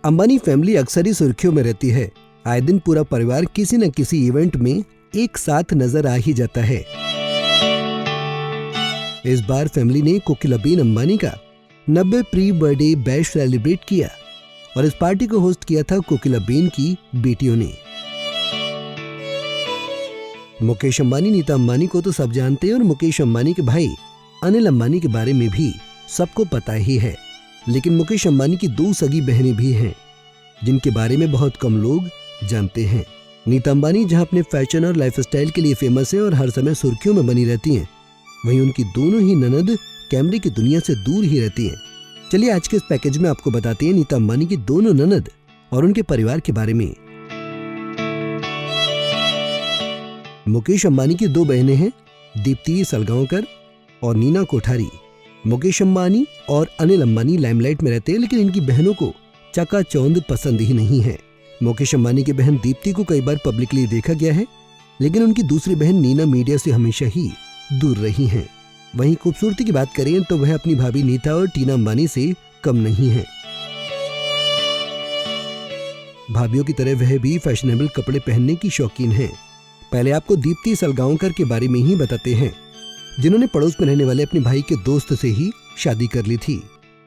Ambani family अक्सर ही सुर्खियों में रहती है। आए दिन पूरा परिवार किसी न किसी इवेंट में एक साथ नजर आ ही जाता है। इस बार फैमिली ने कोकिलाबेन अंबानी का 90 प्री बर्थडे बैश सेलिब्रेट किया और इस पार्टी को होस्ट किया था कोकिलाबेन की बेटियों ने। मुकेश अंबानी, नीता अंबानी को तो सब जानते हैं और मुकेश अंबानी के भाई अनिल अंबानी के बारे में भी सबको पता ही है। लेकिन मुकेश अंबानी की 2 सगी बहनें भी हैं जिनके बारे में बहुत कम लोग जानते हैं। नीता अंबानी जहां अपने फैशन और लाइफस्टाइल के लिए फेमस है और हर समय सुर्खियों में बनी रहती हैं, वहीं उनकी दोनों ही ननद कैमरे की दुनिया से दूर ही रहती हैं। चलिए आज के इस पैकेज में आपको बताते हैं नीता अंबानी की दोनों ननद और उनके परिवार के बारे में। मुकेश अंबानी की 2 बहनें हैं, दीप्ति सलगांवकर और नीना कोठारी। मुकेश अंबानी और अनिल अंबानी लाइमलाइट में रहते हैं, लेकिन इनकी बहनों को चकाचौंध पसंद ही नहीं है। मुकेश अंबानी की बहन दीप्ति को कई बार पब्लिकली देखा गया है, लेकिन उनकी दूसरी बहन नीना मीडिया से हमेशा ही दूर रही हैं। वहीं खूबसूरती की बात करें तो वह अपनी भाभी नीता और टीना अंबानी से कम नहीं है। भाभियों की तरह वह भी फैशनेबल कपड़े पहनने की शौकीन हैं। पहले आपको दीप्ति सलगांवकर के बारे में ही बताते हैं, जिन्होंने पड़ोस में रहने वाले अपने भाई के दोस्त से ही शादी कर ली थी।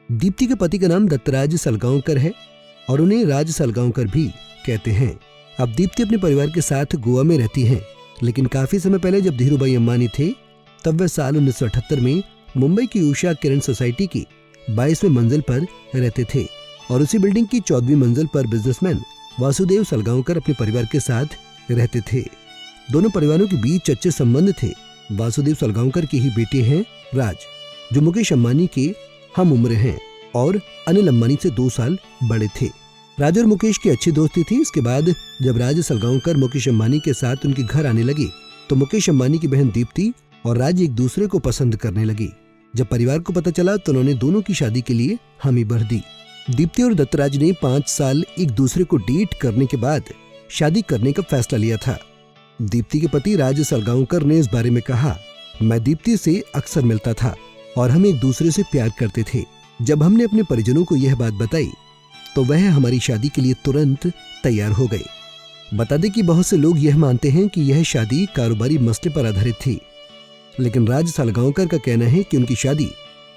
दीप्ति के पति का नाम दत्तराज सलगांवकर है और उन्हें राज सलगांवकर भी कहते हैं। अब दीप्ति अपने परिवार के साथ गोवा में रहती हैं, लेकिन काफी समय पहले जब धीरूभाई अंबानी थे तब वह साल 1978 में मुंबई की उषा किरण सोसाइटी की 22वें मंजिल पर रहते थे और उसी बिल्डिंग की 14वीं मंजिल पर बिजनेसमैन वासुदेव सलगांवकर अपने परिवार के साथ रहते थे। दोनों परिवारों के बीच अच्छे संबंध थे। वासुदेव सलगांवकर के ही बेटे हैं राज, जो मुकेश अंबानी के हम उम्र हैं और अनिल अंबानी से 2 साल बड़े थे। राज और मुकेश की अच्छी दोस्ती थी। इसके बाद जब राज सलगांवकर मुकेश अंबानी के साथ उनके घर आने लगे तो मुकेश अंबानी की बहन दीप्ति और राज एक दूसरे को पसंद करने लगी। जब परिवार को पता चला तो उन्होंने दोनों की शादी के लिए हामी भर दी। दीप्ति और दत्तराज ने 5 साल एक दूसरे को डेट करने के बाद शादी करने का फैसला लिया था। दीप्ति के पति राज सलगांवकर ने इस बारे में कहा, मैं दीप्ति से अक्सर मिलता था और हम एक दूसरे से प्यार करते थे। जब हमने अपने परिजनों को यह बात बताई तो वह हमारी शादी के लिए तुरंत तैयार हो गए। बता दें कि बहुत से लोग यह मानते हैं कि यह शादी कारोबारी मसले पर आधारित थी, लेकिन राज सलगांवकर का कहना है कि उनकी शादी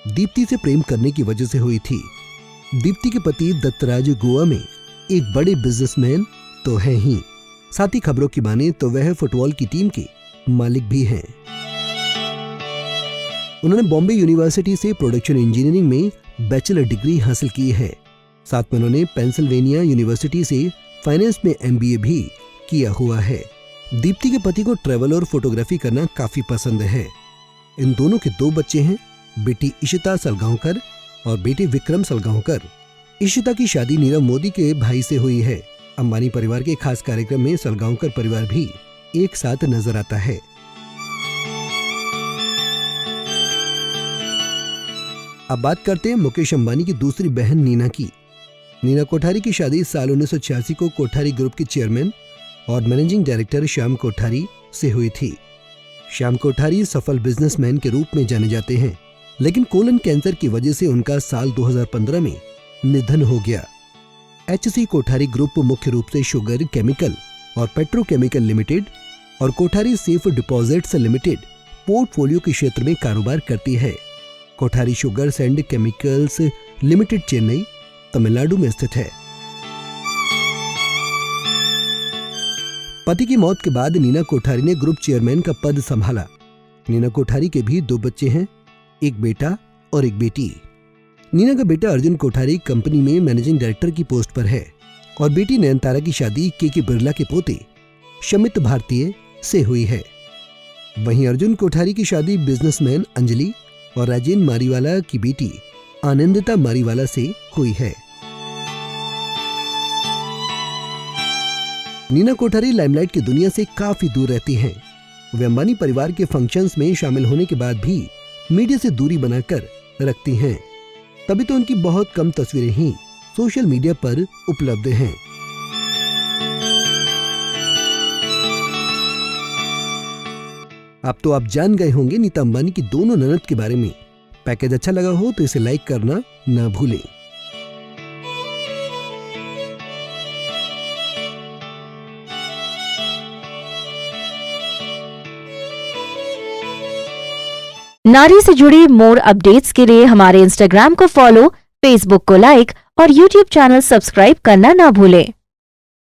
दीप्ति से प्रेम करने की वजह से हुई थी। दीप्ति के पति दत्तराज गोवा में एक बड़े बिजनेसमैन तो हैं ही, साथ ही खबरों की माने तो वह फुटबॉल की टीम के मालिक भी हैं। उन्होंने बॉम्बे यूनिवर्सिटी से प्रोडक्शन इंजीनियरिंग में बैचलर डिग्री हासिल की है। साथ में उन्होंने पेंसिल्वेनिया यूनिवर्सिटी से फाइनेंस में MBA भी किया हुआ है। दीप्ति के पति को ट्रैवल और फोटोग्राफी करना काफी पसंद है। इन दोनों के 2 बच्चे हैं, बेटी इशिता सलगांवकर और बेटे विक्रम सलगांवकर। इशिता की शादी नीरव मोदी के भाई से हुई है। अंबानी परिवार के खास कार्यक्रम में सलगांवकर परिवार भी एक साथ नजर आता है। अब बात करते हैं मुकेश अंबानी की दूसरी बहन नीना की। नीना कोठारी की शादी साल 1986 को कोठारी ग्रुप के चेयरमैन और मैनेजिंग डायरेक्टर श्याम कोठारी से हुई थी। श्याम कोठारी सफल बिजनेसमैन के रूप में जाने जाते हैं, लेकिन कोलन कैंसर की वजह से उनका साल 2015 में निधन हो गया। HC कोठारी ग्रुप मुख्य रूप से शुगर केमिकल और पेट्रोकेमिकल लिमिटेड और Kothari safe deposits limited portfolio के क्षेत्र में कारोबार करती है। Kothari sugars and chemicals limited Chennai, Tamil Nadu में स्थित है। पति की मौत के बाद नीना कोठारी ने ग्रुप चेयरमैन का पद संभाला। नीना कोठारी के भी 2 बच्चे हैं, एक बेटा और एक बेटी। नीना का बेटा अर्जुन कोठारी कंपनी में मैनेजिंग डायरेक्टर की पोस्ट पर है और बेटी नयनतारा की शादी के बिरला के पोते शमित भारतीय से हुई है। वहीं अर्जुन कोठारी की शादी बिजनेसमैन अंजलि और राजेन मारीवाला की बेटी आनंदिता मारीवाला से हुई है। नीना कोठारी लाइमलाइट की दुनिया से काफी दूर रहती हैं। वे अंबानी परिवार के फंक्शंस में शामिल होने के बाद भी मीडिया से दूरी बनाकर रखती हैं। तभी तो उनकी बहुत कम तस्वीरें ही सोशल मीडिया पर उपलब्ध हैं। अब तो आप जान गए होंगे नीता अंबानी की दोनों ननद के बारे में। पैकेज अच्छा लगा हो तो इसे लाइक करना ना भूलें। नारी से जुड़ी मोर अपडेट्स के लिए हमारे इंस्टाग्राम को फॉलो, फेसबुक को लाइक और यूट्यूब चैनल सब्सक्राइब करना ना भूलें।